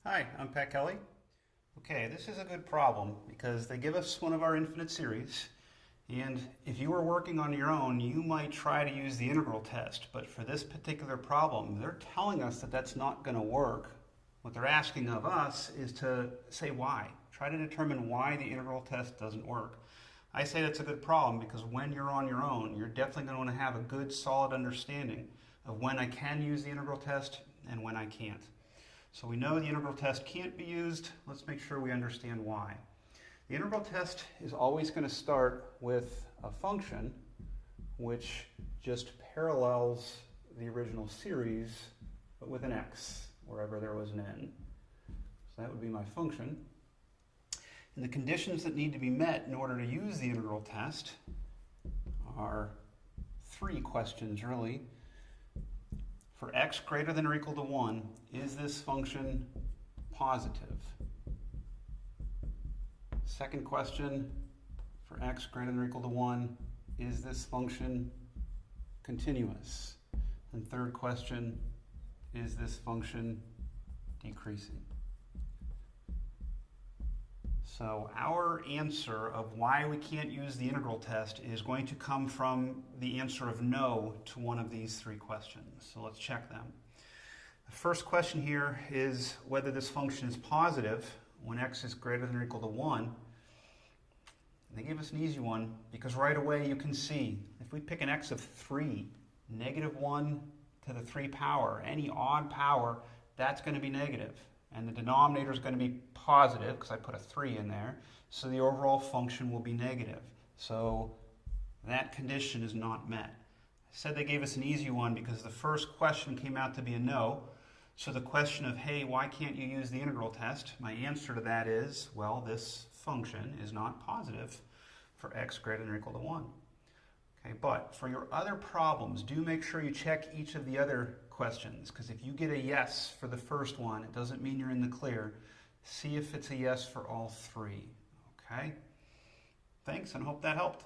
Hi, I'm Pat Kelly. Okay, this is a good problem because they give us one of our infinite series, and if you were working on your own, you might try to use the integral test, but for this particular problem, they're telling us that that's not going to work. What they're asking of us is to say why. Try to determine why the integral test doesn't work. I say that's a good problem because when you're on your own, you're definitely going to want to have a good, solid understanding of when I can use the integral test and when I can't. So we know the integral test can't be used. Let's make sure we understand why. The integral test is always going to start with a function which just parallels the original series, but with an x, wherever there was an n. So that would be my function. And the conditions that need to be met in order to use the integral test are three questions, really. For x greater than or equal to 1, is this function positive? Second question, for x greater than or equal to 1, is this function continuous? And third question, is this function decreasing? So our answer of why we can't use the integral test is going to come from the answer of no to one of these three questions. So let's check them. The first question here is whether this function is positive when x is greater than or equal to 1. They gave us an easy one because right away you can see if we pick an x of 3, negative 1 to the 3 power, any odd power, that's going to be negative. And the denominator is going to be positive because I put a 3 in there, so the overall function will be negative. So that condition is not met. I said they gave us an easy one because the first question came out to be a no. So the question of, hey, why can't you use the integral test? My answer to that is, well, this function is not positive for x greater than or equal to 1. Okay, but for your other problems, do make sure you check each of the other questions, because if you get a yes for the first one, it doesn't mean you're in the clear. See if it's a yes for all three. Okay? Thanks, and hope that helped.